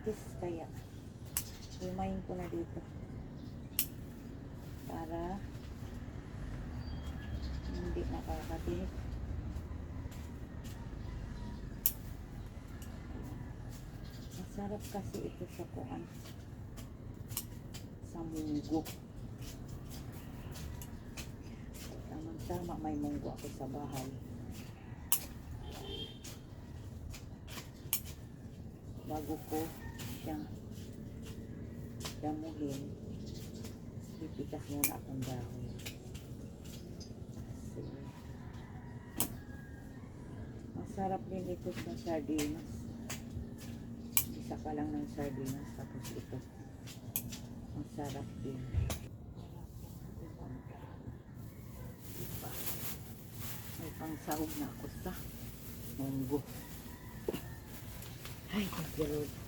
manipis kaya himayin ko na dito para hindi nakakatinik. Masarap kasi ito sa kuan, sa munggo. Tamang-tama may munggo ako sa bahay. Bago ko siyang damuhin, pipitas muna akong dahon. Kasi masarap din ito sa sardinas. Isa ka lang ng sardinas, tapos ito masarap din. Diba? May pangsahog na ako sa munggo. Ay, thank you Lord.